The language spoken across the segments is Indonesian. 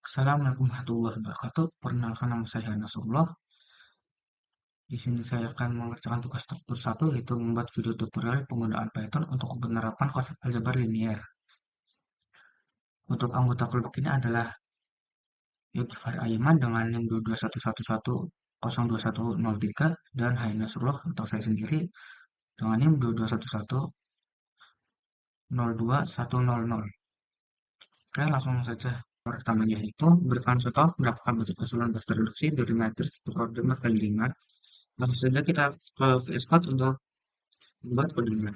Assalamualaikum warahmatullahi wabarakatuh. Perkenalkan nama saya Nasrullah. Di sini saya akan mengerjakan tugas struktur 1 yaitu membuat video tutorial penggunaan Python untuk penerapan konsep aljabar linier. Untuk anggota kelompok ini adalah Yulkifari Aiman dengan NIM 22111021103 dan Hai Nasrullah atau saya sendiri dengan NIM 221102100. Oke, langsung saja. Pertamanya itu berikan contoh mendapatkan bentuk keseluruhan bebas reduksi dari matriks berkode 4x5. Langsung saja kita ke VS Code untuk membuat kodenya.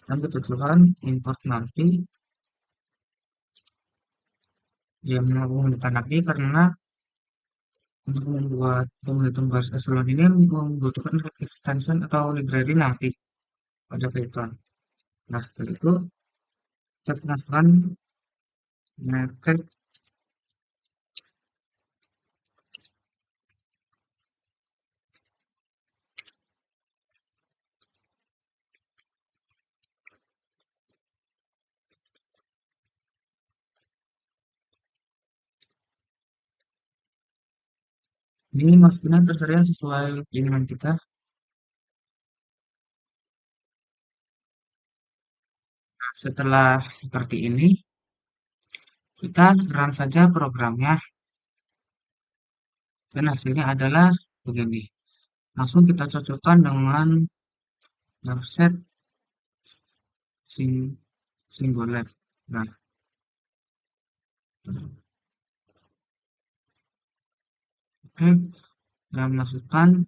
Dan kebetulan import nanti yang menggunakan nanti karena untuk membuat penghitung baris echelon ini membutuhkan extension atau library nanti pada Python. Nah, setelah itu kita masukkan method ini masukinnya terserah sesuai keinginan kita. Nah, setelah seperti ini kita run saja programnya dan hasilnya adalah begini. Langsung kita cocokkan dengan offset singular. Nah, oke, dan masukkan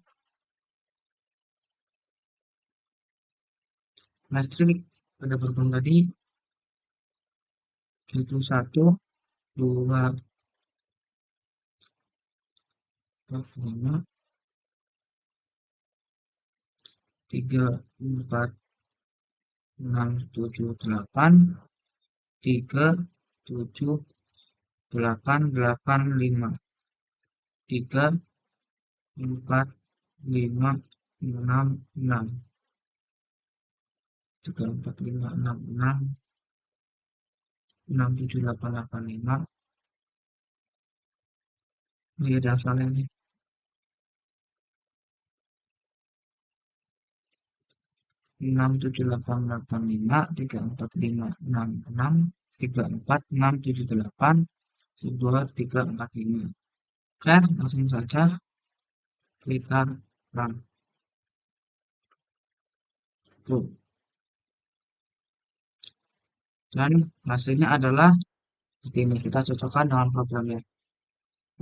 matrik pada program tadi itu 1, 2, 5, 3, 4, 6, 7, 8, 3, 7, 8, 8, 5, 3, 4, 5, 6, 6, 3, 4, 5, 6, 6, 6, 7, 8, 8, 5. Ini ada salah ini. 6, 7, 8, 8, 5, 3, 4, 5, 6, 6, 3, 4, 6, 7, 8, 2, 3, 4, 5. Oke, langsung saja kita run. Tuh. Dan hasilnya adalah seperti ini. Kita cocokkan dengan programnya.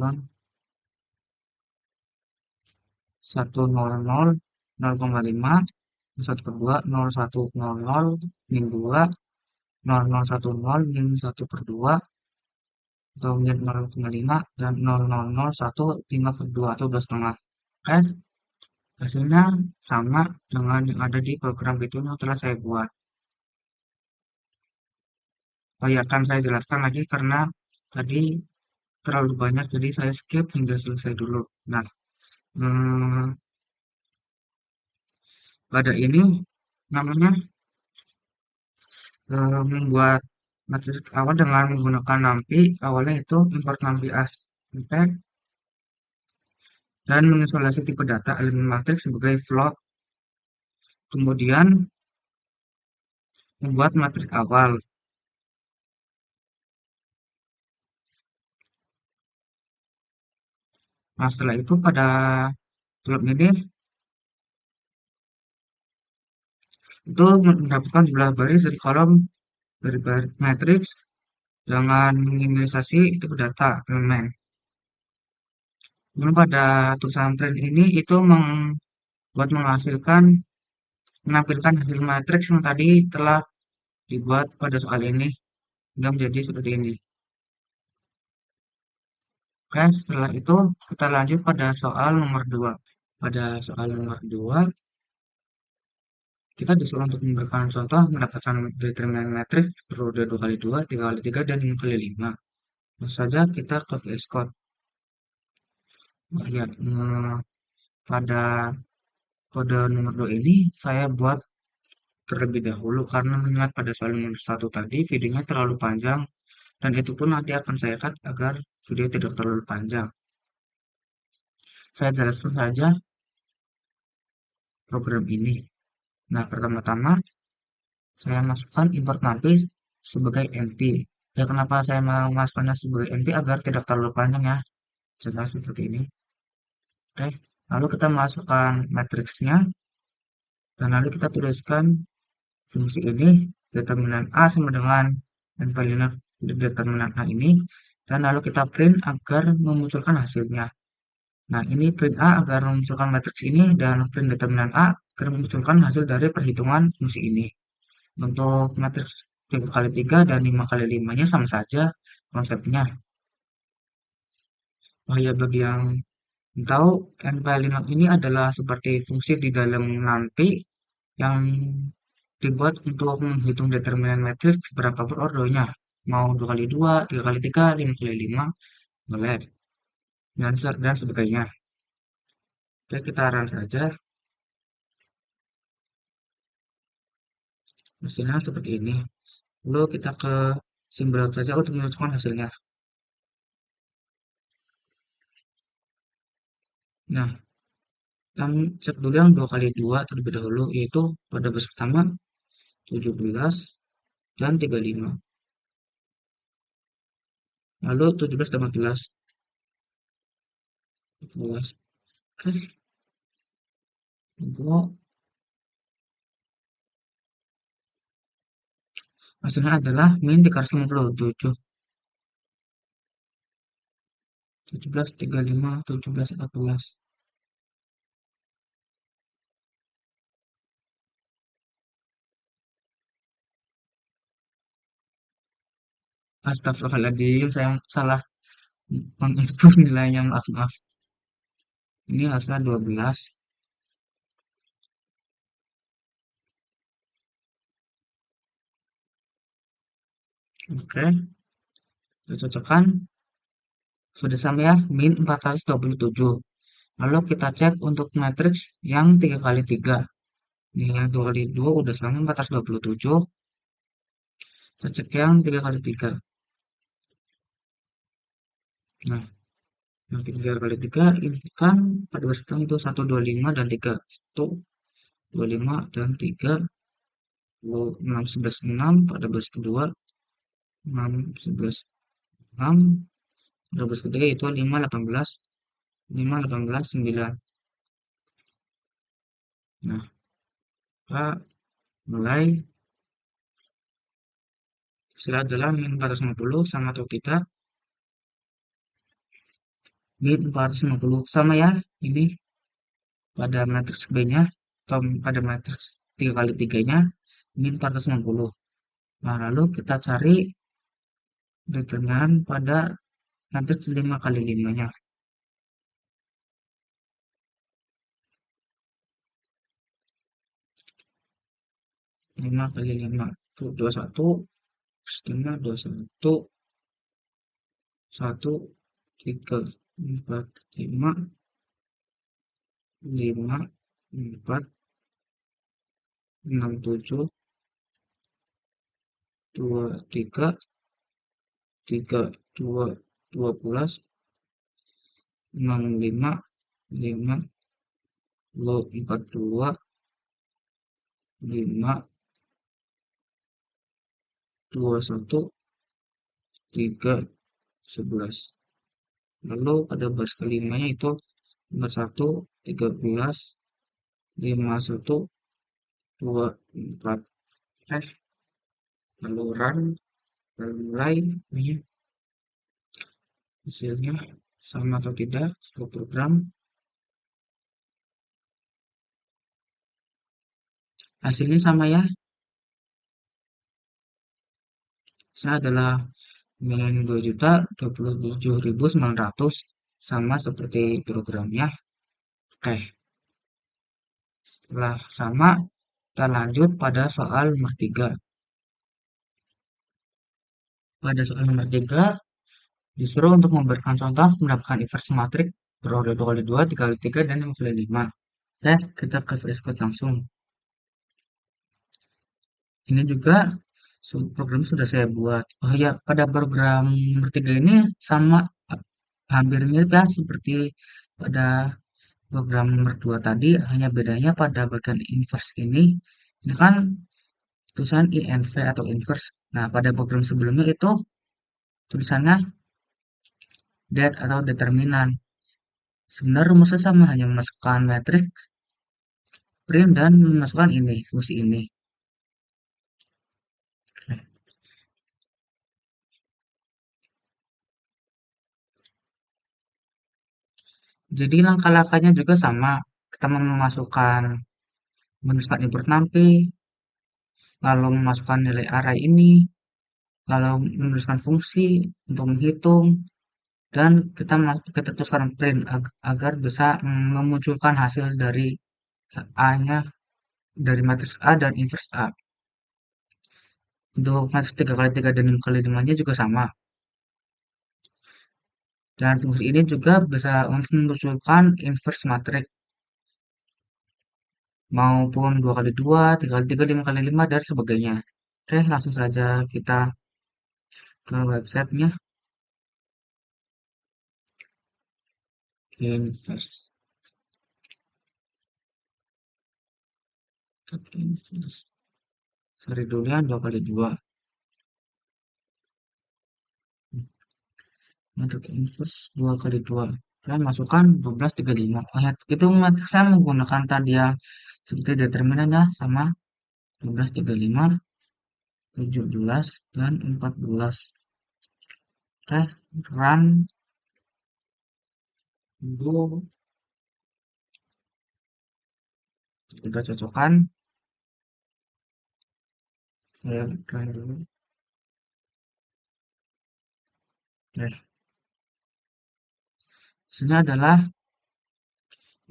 Run 100 0,5 1 per 2 0100 min 2 0010 min 1 per 2 atau min 0,5 dan 0001 5 per 2 atau 2,5. Oke, hasilnya sama dengan yang ada di program itu yang telah saya buat. Oh ya, akan saya jelaskan lagi karena tadi terlalu banyak, jadi saya skip hingga selesai dulu. Nah, hmm, pada ini namanya membuat matris awal dengan menggunakan NumPy. Awalnya itu import NumPy ASP dan mengisolasi tipe data elemen matriks sebagai float. Kemudian membuat matriks awal. Nah, setelah itu pada klub ini itu mendapatkan jumlah baris dari kolom dari matriks dengan minimalisasi tipe data elemen. Kemudian pada tulisan print ini itu membuat menampilkan hasil matriks yang tadi telah dibuat pada soal ini hingga menjadi seperti ini. Oke, setelah itu kita lanjut pada soal nomor 2. Pada soal nomor 2, kita disuruh untuk memberikan contoh mendapatkan determinan matriks periode 2x2, 3x3, dan 5x5. Langsung saja kita ke VS Code. Lihat, pada kode nomor 2 ini saya buat terlebih dahulu karena mengingat pada soal nomor 1 tadi videonya terlalu panjang Dan itu pun nanti akan saya cut agar video tidak terlalu panjang. Saya jelaskan saja program ini. Nah, pertama-tama saya masukkan import NumPy sebagai NP. Ya, kenapa saya memasukkannya sebagai NP agar tidak terlalu panjang ya. Jelas seperti ini. Oke, lalu kita masukkan matriksnya dan lalu kita tuliskan fungsi ini determinan A sama dengan npline determinan A ini dan lalu kita print agar memunculkan hasilnya. Nah, ini print A agar memunculkan matriks ini dan print determinan A agar memunculkan hasil dari perhitungan fungsi ini. Untuk matriks 3 kali 3 dan 5 kali 5-nya sama saja konsepnya. Oh ya, bagi yang tahu, npline ini adalah seperti fungsi di dalam NumPy yang dibuat untuk menghitung determinan matriks berapa ordonya. Mau 2 kali 2, 3 kali 3, 5 kali 5, boleh. Dan sebagainya. Oke, kita run saja. Hasilnya seperti ini. Lalu kita ke simbol saja untuk menunjukkan hasilnya. Nah, kita cek dulu yang 2 kali 2 terlebih dahulu, yaitu pada bus pertama 17 dan 35. Lalu 17 dan 14. 14. Oke, hasilnya adalah min 357. 17, 35, 17, 14. Astagfirullahaladzim, saya salah menginput nilainya, maaf, maaf. Ini hasilnya 12. Oke, kita cocokkan. Sudah sama ya, min 427. Lalu kita cek untuk matriks yang 3 kali 3. Ini yang 2 kali 2 udah sama 427. Kita cek yang 3 kali 3. Nah, yang 3 kali 3 ini kan pada baris itu 125 dan 3. 1, 25 dan 3. 6, 11, 6 pada baris kedua. 6, 11, 6. Pada baris ketiga itu 5, 18. 5, 18, 9. Nah, kita mulai. Hasilnya adalah min 450 sama atau tidak. Min 450 sama ya, ini pada matriks B-nya atau pada matriks 3 kali 3-nya min 450. Nah, lalu kita cari determinan pada matriks 5 kali 5-nya. 5 kali 5 itu 21, setengah 21, 1, 3, 4, 5, 5, 4, 6, 7, 2, 3, 3, 2, 12, 6, 5, 5, 4, 2, 5, 21, 3, 11. Lalu pada baris kelimanya itu 41, 13, 51, 24. Lalu run, lalu mulai. Ini hasilnya sama atau tidak seluruh program. Hasilnya sama ya. Saya adalah min 2.027.900 sama seperti programnya. Oke, setelah sama, kita lanjut pada soal nomor 3. Pada soal nomor 3, disuruh untuk memberikan contoh mendapatkan inversi matrik berorder 2 kali 2, 3 kali 3, dan 5 kali 5. Oke, kita ke VS Code langsung. Ini juga Program sudah saya buat. Oh ya, pada program nomor 3 ini sama hampir mirip ya seperti pada program nomor 2 tadi, hanya bedanya pada bagian inverse ini kan tulisan INV atau inverse. Nah, pada program sebelumnya itu tulisannya det atau determinan. Sebenarnya rumusnya sama, hanya memasukkan matriks, print, dan memasukkan ini, fungsi ini. Jadi langkah-langkahnya juga sama. Kita memasukkan, menuliskan input nampi, lalu memasukkan nilai array ini, lalu menuliskan fungsi untuk menghitung, dan kita teruskan print agar bisa memunculkan hasil dari A-nya, dari matriks A dan inverse A. Untuk matriks 3 kali 3 dan 5 kali 5-nya juga sama. Dan fungsi ini juga bisa untuk memunculkan inverse matriks maupun 2 kali 2, 3 kali 3, 5 kali 5, dan sebagainya. Oke, langsung saja kita ke websitenya. Inverse. Inverse. Cari dulu ya 2 kali 2. Untuk inverse 2 kali 2. Saya masukkan 12, 35. Oh ya, itu saya menggunakan tadi yang seperti determinan ya, sama 12, 35, 17, dan 14. Oke, run, go, kita cocokkan. Saya run dulu. Oke, sini adalah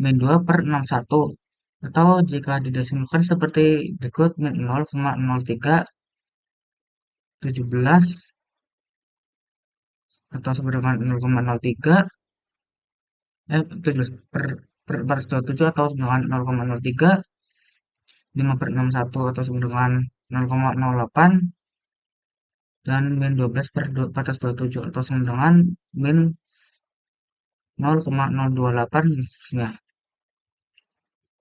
min 2 per 61. Atau jika didesimalkan seperti berikut, min 0,03, 17, atau sama dengan 0,03, 17 per 427 atau sama dengan 0,03, 5 per 61 atau sama dengan 0,08, dan min 12 per 427 atau sama dengan min 0,028 khususnya.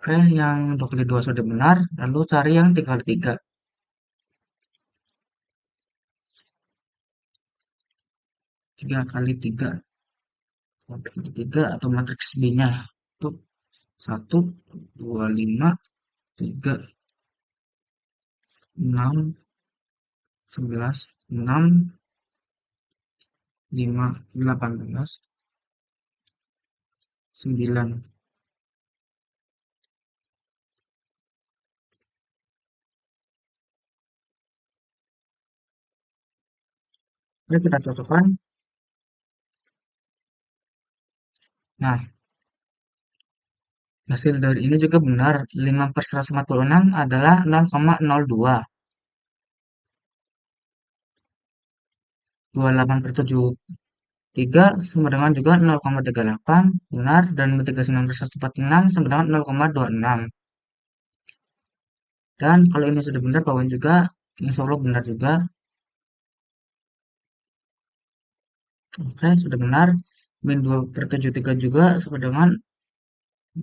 Oke, yang 2 kali 2 sudah benar, lalu cari yang 3 kali 3. 3 kali 3. 3 kali 3 atau matriks B-nya. Itu 1, 2, 5, 3, 6, 11, 6, 5, 18, 9. Mari kita cocokkan. Nah, hasil dari ini juga benar. 5 per 146 adalah 0,02. 28 per 73 sama dengan juga 0,38. Benar. Dan 39 per 146 sama dengan 0,26. Dan kalau ini sudah benar, bawahnya juga insya Allah benar juga. Oke, sudah benar. Min 2 per 73 juga sama dengan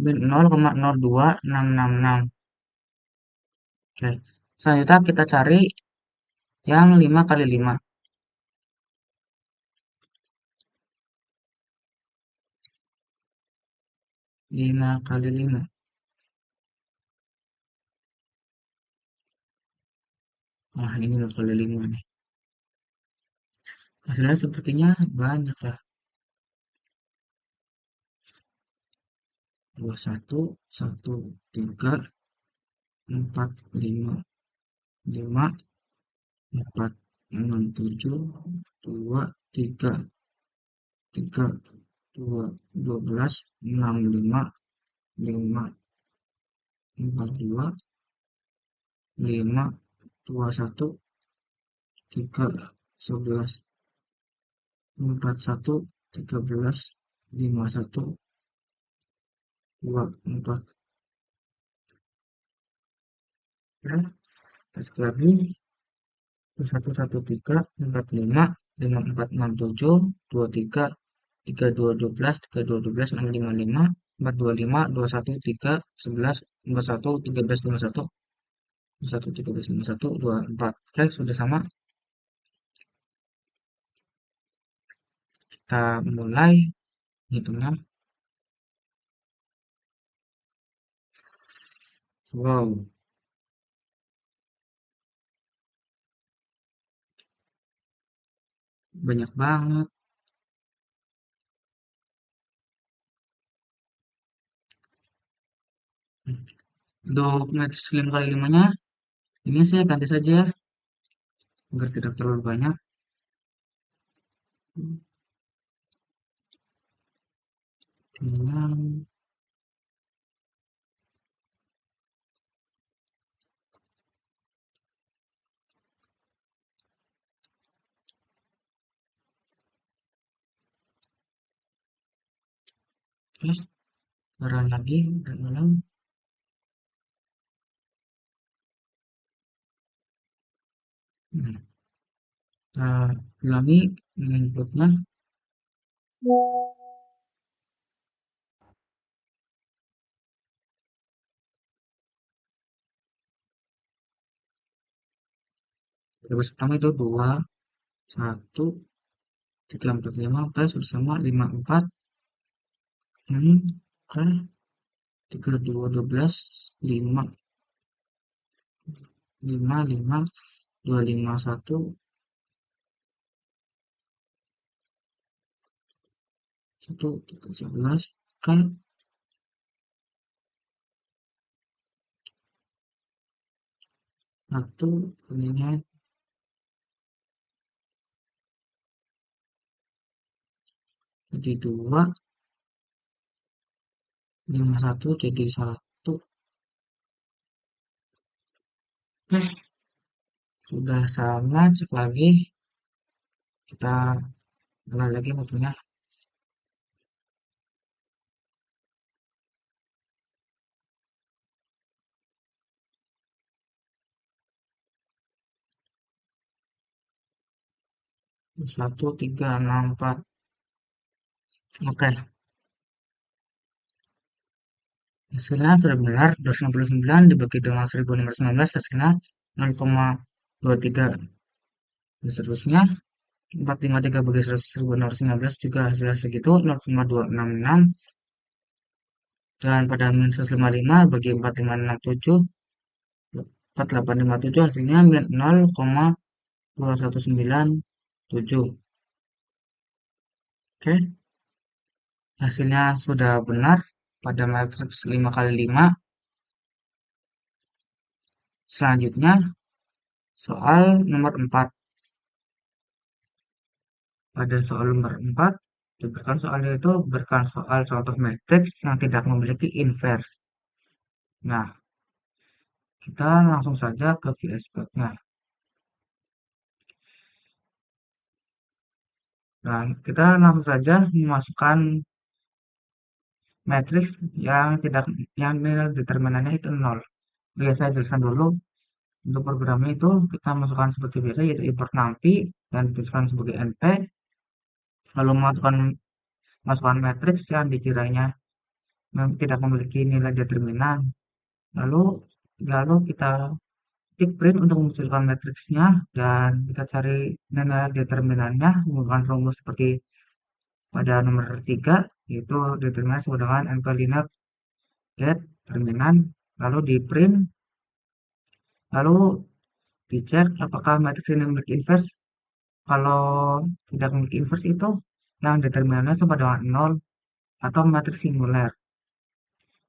min 0,02666. Oke, selanjutnya kita cari yang 5 kali 5. 5 kali 5. Wah, ini 5 kali 5 nih. Hasilnya sepertinya banyak ya. 21, 1, 3, 4, 5, 5, 4, 6, 7, 2, 3, 3, 2, 12, 6, 5, 5, 4, 2, 5, 2, 1, 3, 11, 4, 1, 13, 5, 1, 2, 4. Ya, kita lagi. satu satu tiga empat lima lima empat enam tujuh dua tiga tiga dua dua belas tiga dua dua belas enam lima lima empat dua lima dua satu tiga sebelas empat satu tiga belas lima satu satu tiga belas lima satu dua empat. Oke, sudah sama. Kita mulai hitungnya. Wow, banyak banget. Untuk matriks 5 kali 5-nya, ini saya ganti saja agar tidak terlalu banyak. Kemudian, oke, taruh lagi dan ulang. Nah, kita ulangi inputnya. Terus pertama itu 2, 1, 3, 4, 5, plus bersama 5, 4, ini, oke, 3, 2, 12, 5, 5, 5, 2, 5, 1, 1, 3, 11, oke, 1, ininya jadi 2, 5, 1 jadi 1, oke, sudah sama. Cek lagi, kita mulai lagi waktunya. Satu, tiga, enam, empat. Oke, hasilnya sudah benar. 269 dibagi dengan 1519 hasilnya 0,23. Dan seterusnya 453 bagi 1619 juga hasilnya segitu 0,266. Dan pada min 155 bagi 4567 4857 hasilnya min 0,2197. Oke, hasilnya sudah benar pada matriks 5 kali 5. Selanjutnya soal nomor 4. Pada soal nomor 4 diberikan soalnya itu berikan soal contoh matriks yang tidak memiliki inverse. Nah, kita langsung saja ke VS Code-nya. Nah, kita langsung saja memasukkan matriks yang nilai determinannya itu 0. Oke, saya jelaskan dulu. Untuk programnya itu kita masukkan seperti biasa, yaitu import numpy dan dituliskan sebagai np, lalu masukkan matriks yang dikiranya tidak memiliki nilai determinan. Lalu lalu kita ketik print untuk memunculkan matriksnya dan kita cari nilai determinannya menggunakan rumus seperti pada nomor 3, yaitu determinan sama dengan np linear get determinan, lalu di print, lalu dicek apakah matriks ini memiliki inverse. Kalau tidak memiliki inverse itu yang determinannya sama dengan 0 atau matriks singular.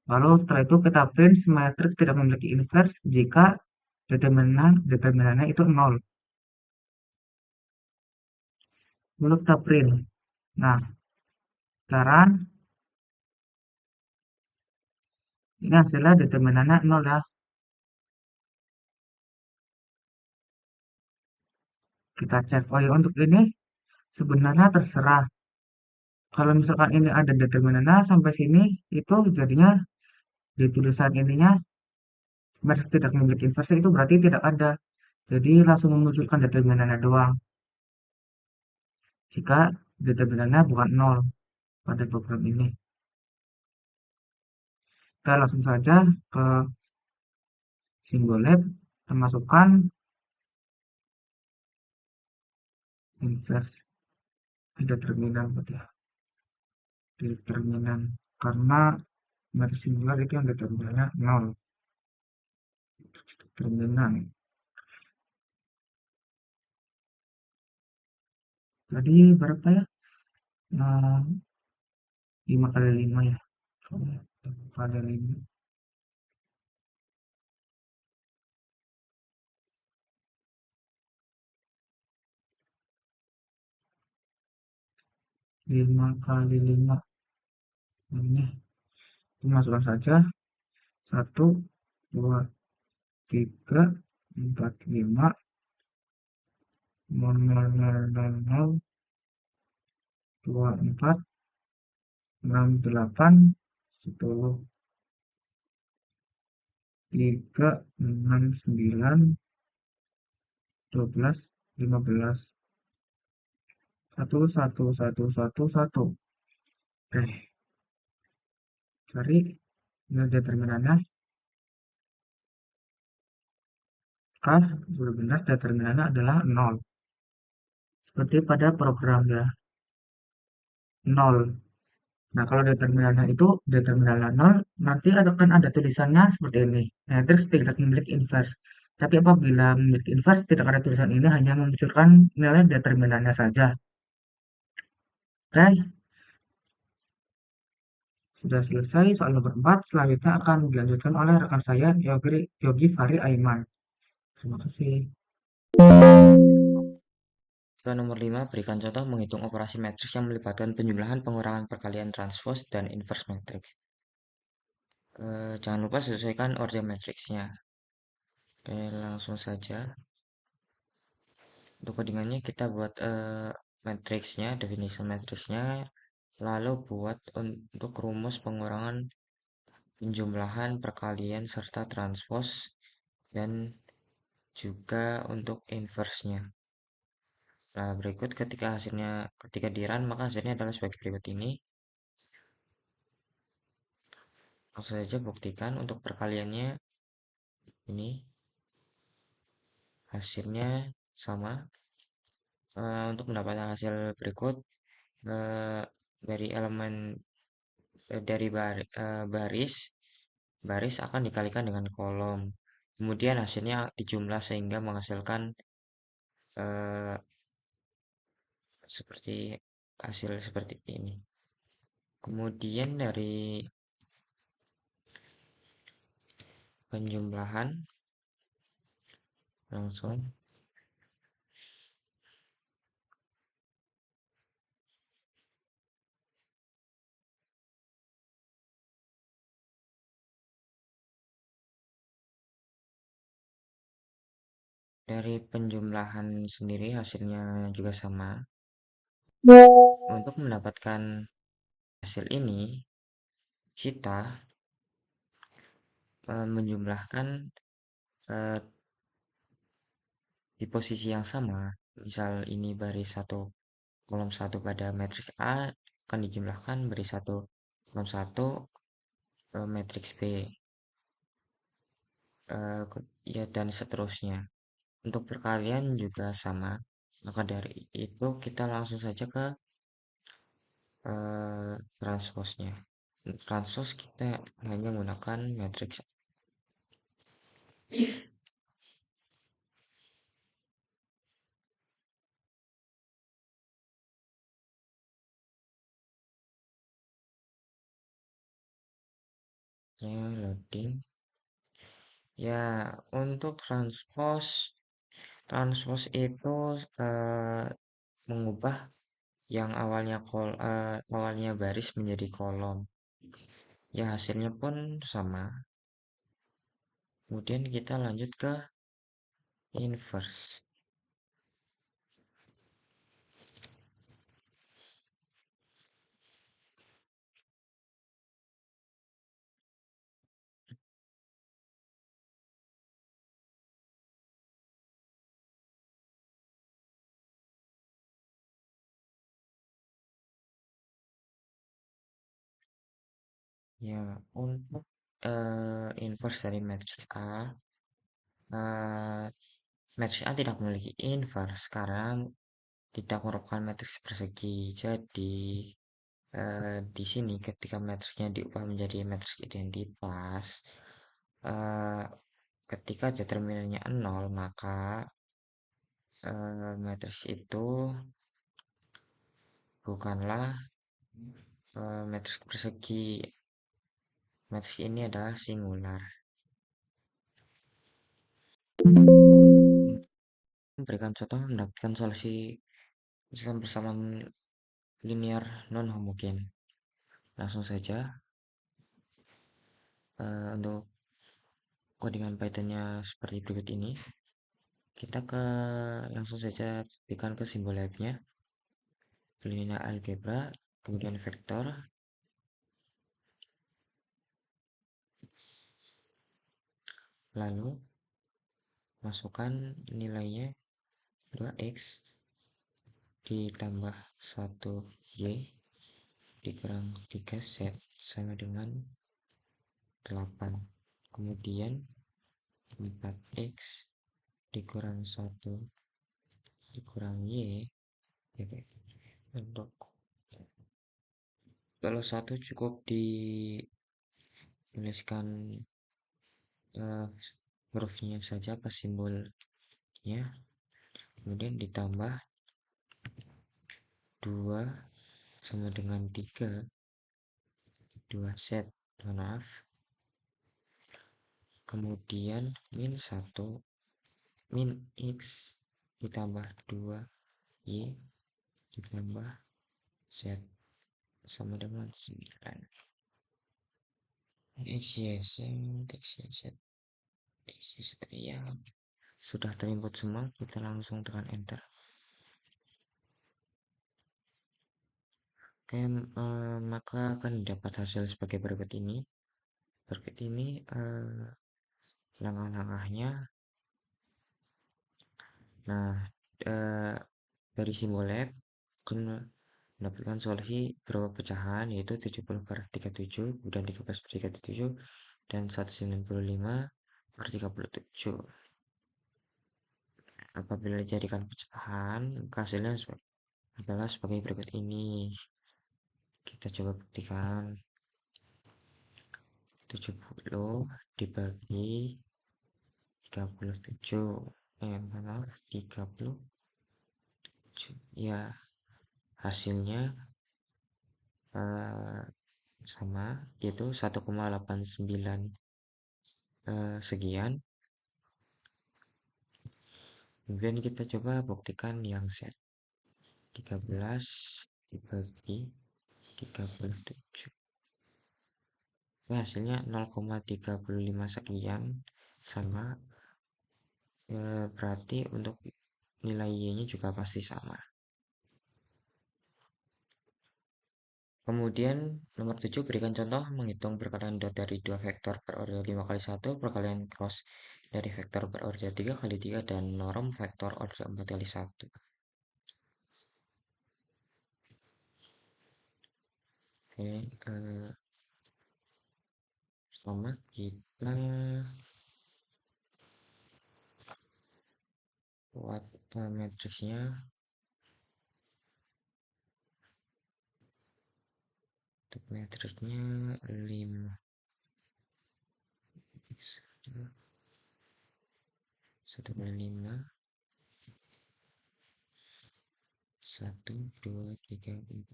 Lalu setelah itu kita print matriks tidak memiliki inverse jika determinannya itu 0. Lalu kita print. Nah, sekarang ini hasilnya determinannya 0 ya. Kita cek. Oh ya, untuk ini sebenarnya terserah. Kalau misalkan ini ada determinannya sampai sini, itu jadinya di tulisan ininya matriks tidak memiliki inverse itu berarti tidak ada. Jadi langsung memunculkan determinannya doang. Jika determinannya bukan nol pada program ini. Kita langsung saja ke Symbolab, kita masukkan inverse determinan berarti ya, determinan karena matris singular itu yang determinannya nol. Determinan tadi berapa ya? Eh, 5 kali 5 ya. 5 kali 5. 5 kali 5 ini. Kita masukkan saja. 1, 2, 3, 4, 5, 0, 0, 0, 0, 0, 2, 4, 6, 8, 10, 3, 6, 9, 12, 15, 1, 1, 1, 1, 1. Oke, cari ini determinannya. Kah, sudah benar determinannya adalah 0. Seperti pada program ya, 0. Nah, kalau determinannya itu determinannya 0, nanti akan ada tulisannya seperti ini. Matrix tidak memiliki inverse. Tapi apabila memiliki inverse, tidak ada tulisan ini, hanya memunculkan nilai determinannya saja. Oke, sudah selesai soal nomor 4. Selanjutnya akan dilanjutkan oleh rekan saya, Yogi Fari Aiman. Terima kasih. Soal nomor 5, berikan contoh menghitung operasi matriks yang melibatkan penjumlahan, pengurangan, perkalian, transpose, dan inverse matriks. Jangan lupa sesuaikan order matriksnya. Oke, langsung saja. Untuk codingannya kita buat matriksnya, definisi matriksnya, lalu buat untuk rumus pengurangan, penjumlahan, perkalian, serta transpose, dan juga untuk inverse-nya. Nah, berikut ketika di run, maka hasilnya adalah sebagai berikut ini. Langsung saja buktikan untuk perkaliannya ini hasilnya sama. Untuk mendapatkan hasil berikut eh, dari elemen baris baris akan dikalikan dengan kolom. Kemudian hasilnya dijumlah sehingga menghasilkan eh, seperti hasil seperti ini. Kemudian dari penjumlahan langsung dari penjumlahan sendiri hasilnya juga sama. Untuk mendapatkan hasil ini kita menjumlahkan eh, di posisi yang sama. Misal ini baris 1 kolom 1 pada matriks A akan dijumlahkan baris 1 kolom 1 matriks B, ya dan seterusnya. Untuk perkalian juga sama. Maka dari itu kita langsung saja ke transpose-nya. Transpose kita hanya menggunakan matriks loading. Ya, untuk transpose itu mengubah yang awalnya baris menjadi kolom. Ya, hasilnya pun sama. Kemudian kita lanjut ke inverse. Ya, untuk inverse dari matriks A, eh, matriks A tidak memiliki inverse karena tidak merupakan matriks persegi. Jadi, di sini ketika matriksnya diubah menjadi matriks identitas, eh, ketika determinannya 0, maka matriks itu bukanlah matriks persegi. Matriks ini adalah singular. Memberikan contoh mendapatkan solusi sistem persamaan linear non homogen. Langsung saja untuk codingan Python-nya seperti berikut ini. Kita langsung saja berikan ke simbol lab-nya, linear algebra, kemudian vektor, lalu masukkan nilainya 2x ditambah 1y dikurang 3z sama dengan 8. Kemudian 4x dikurang 1 dikurang y, untuk kalau 1 cukup dituliskan hurufnya saja pas simbolnya, kemudian ditambah 2 sama dengan 3, 2z, maaf, kemudian min 1 min x ditambah 2y ditambah z sama dengan 9. X, Y, Z, X, Y, Z, X, Y, Z, ya. Sudah terinput semua, kita langsung tekan enter. Oke, maka akan dapat hasil sebagai berikut ini. Berikut ini langkah-langkahnya. Nah, eh, dari simbol lab akan mendapatkan solusi berupa pecahan yaitu 70/37, kemudian 13/37, dan 195 per 37. Apabila dijadikan pecahan, hasilnya adalah sebagai berikut ini. Kita coba buktikan. 70 dibagi 37, maaf, 37, ya hasilnya sama, yaitu 1,89 sekian. Kemudian kita coba buktikan yang set 13 dibagi 37. Nah, hasilnya 0,35 sekian, sama, berarti untuk nilai y-nya juga pasti sama. Kemudian nomor 7, berikan contoh menghitung perkalian dot dari dua vektor berorder 5 kali 1, perkalian cross dari vektor berorder 3 kali 3, dan norm vektor order 4 kali 1. Oke, pertama kita buat matriksnya. Untuk matriksnya 5 1 kali 5, 1, 2, 3, 4,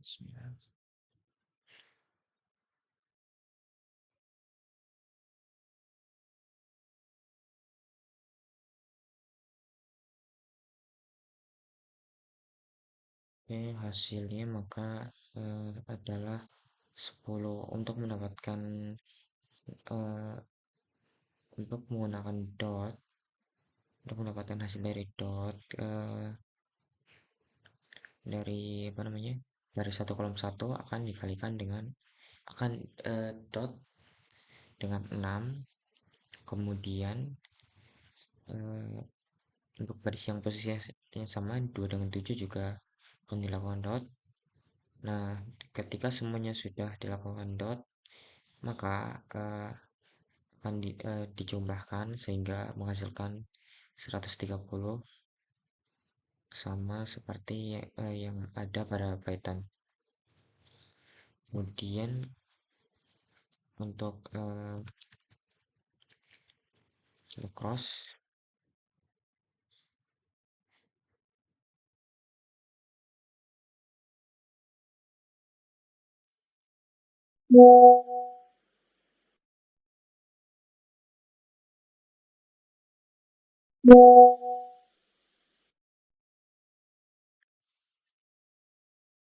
9. Oke, hasilnya maka adalah 10. Untuk mendapatkan eh, untuk menggunakan dot, untuk mendapatkan hasil dari dot, dari apa namanya, dari satu kolom satu akan dikalikan dengan dot dengan 6, kemudian Untuk baris yang posisinya yang sama 2 dengan 7 juga akan dilakukan dot. Nah, ketika semuanya sudah dilakukan dot, maka akan dijumlahkan sehingga menghasilkan 130 sama seperti yang ada pada Python. Kemudian untuk cross,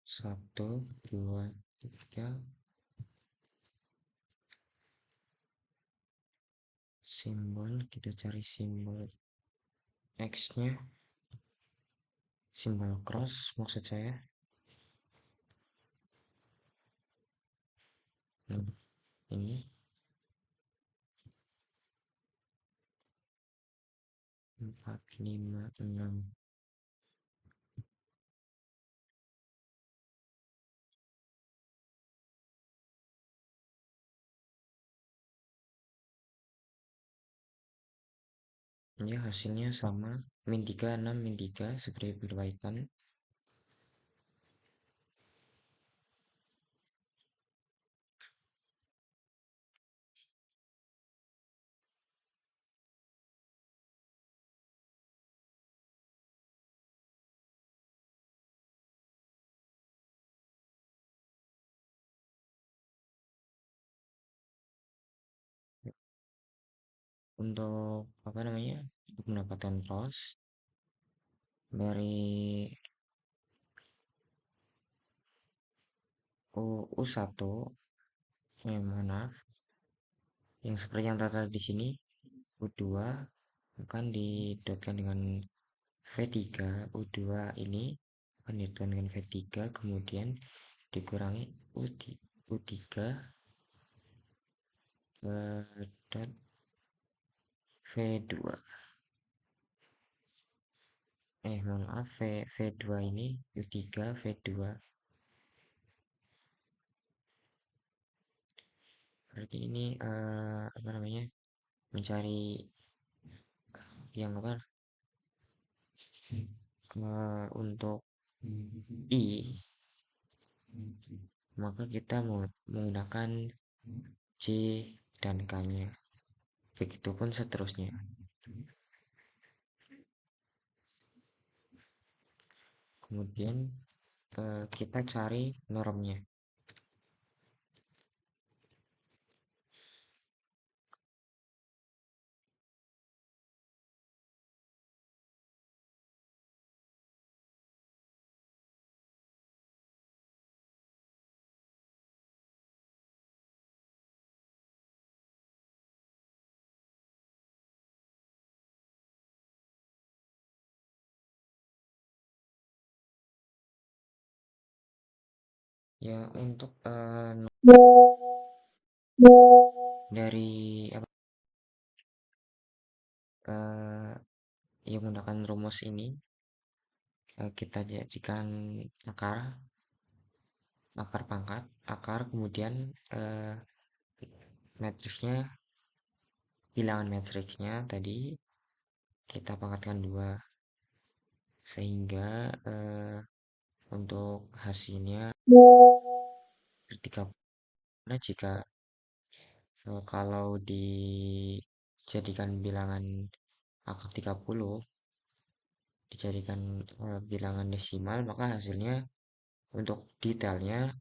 satu, dua, tiga, simbol, kita cari simbol X nya, simbol cross maksud saya. Nah, ini 4, 5, 6. Ya, hasilnya sama, min 3, 6, min 3 seperti perbaikan. Untuk apa namanya, untuk mendapatkan cross dari U1, mana yang seperti yang tertera di sini, U2 akan didotkan dengan V3, U2 ini akan didotkan dengan V3, kemudian dikurangi U3 dot V2. Mohon maaf, V2 ini U3 V2. Berarti ini apa namanya? Mencari yang apa? Untuk I, maka kita menggunakan C dan K-nya. Begitupun seterusnya. Kemudian kita cari normnya. Ya, untuk dari apa, yang menggunakan rumus ini kita jadikan akar akar pangkat akar, kemudian matriksnya, bilangan matriksnya tadi kita pangkatkan 2 sehingga untuk hasilnya 30. Nah, jika kalau dijadikan bilangan akar 30 dijadikan bilangan desimal, maka hasilnya untuk detailnya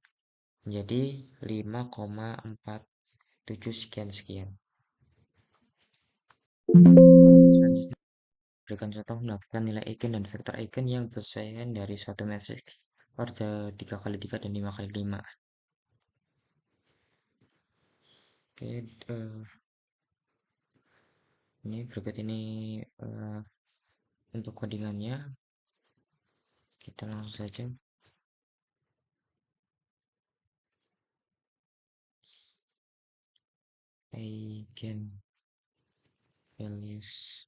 menjadi 5,47 sekian sekian. Selanjutnya, berikan contoh mendapatkan nilai eigen dan vektor eigen yang bersesuaian dari suatu matriks pada 3 kali 3 dan 5 kali 5. Oke, ini berikut ini untuk codingannya. Kita langsung saja. Eigen values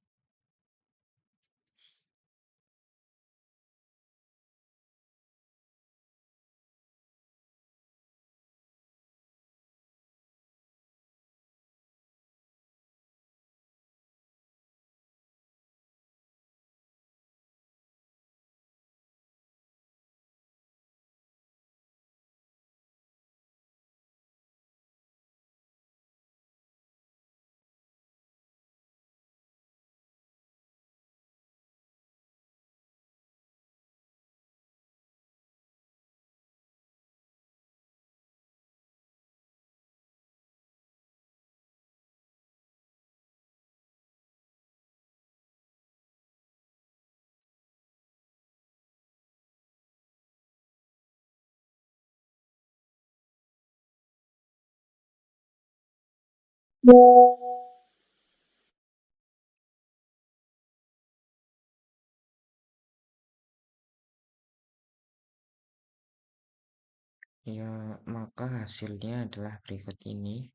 Ya, maka hasilnya adalah berikut ini.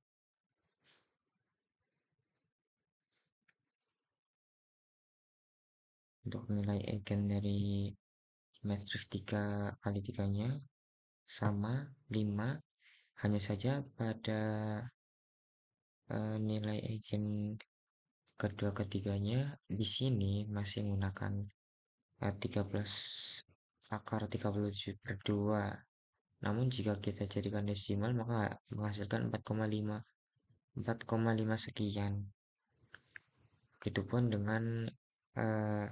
Untuk nilai eigen dari matriks 3 kali 3-nya sama 5. Hanya saja pada nilai eigen kedua ketiganya di sini masih menggunakan 13 akar 37/2. Namun jika kita jadikan desimal maka menghasilkan 4,5. 4,5 sekian. Begitupun dengan eh,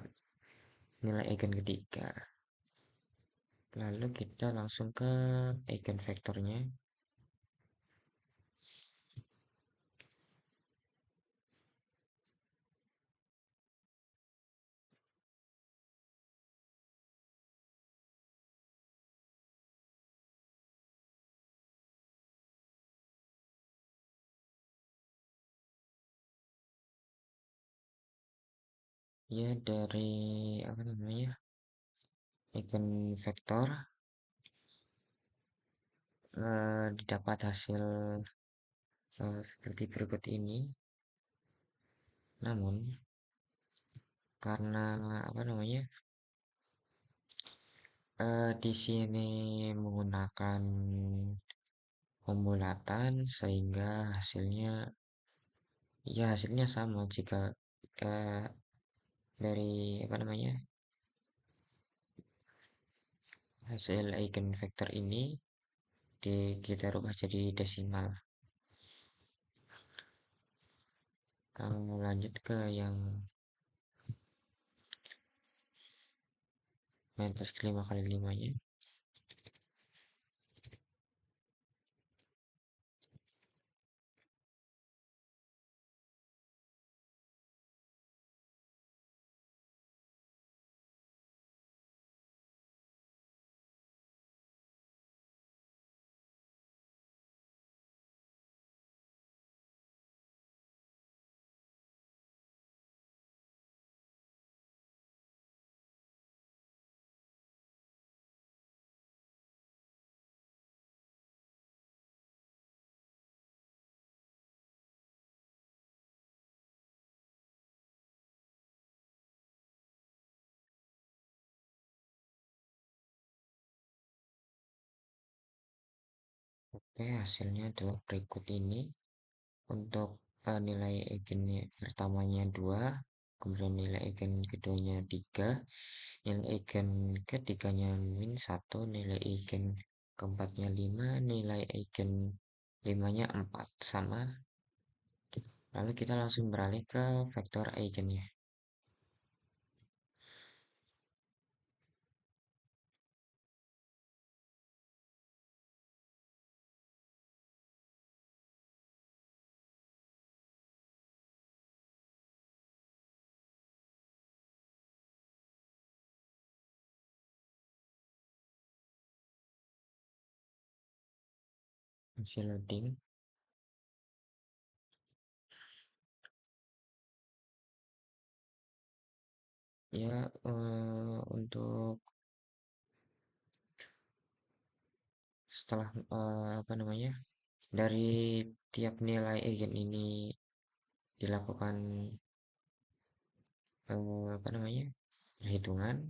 nilai eigen ketiga. Lalu kita langsung ke eigenvektornya. Ya dari apa namanya eigenvektor didapat hasil seperti berikut ini. Namun karena apa namanya di sini menggunakan pembulatan sehingga hasilnya sama jika eh, dari apa namanya hasil eigenvektor ini kita rubah jadi desimal. Lanjut ke yang matriks 5 kali 5-nya. Oke, hasilnya adalah berikut ini. Untuk nilai eigen pertamanya 2, kemudian nilai eigen keduanya 3, nilai eigen ketiganya -1, nilai eigen keempatnya 5, nilai eigen 5-nya 4 sama. Lalu kita langsung beralih ke vektor eigennya. Masih loading. Ya, untuk setelah apa namanya dari tiap nilai eigen ini dilakukan apa namanya perhitungan,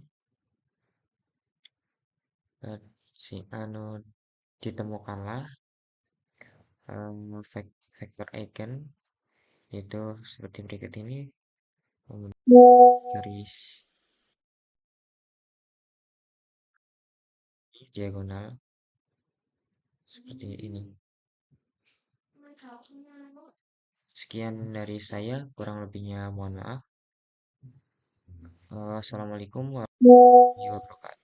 eh, si anu ditemukanlah vektor eigen itu seperti berikut ini, garis diagonal seperti ini. Sekian dari saya, kurang lebihnya mohon maaf. Assalamualaikum warahmatullahi wabarakatuh.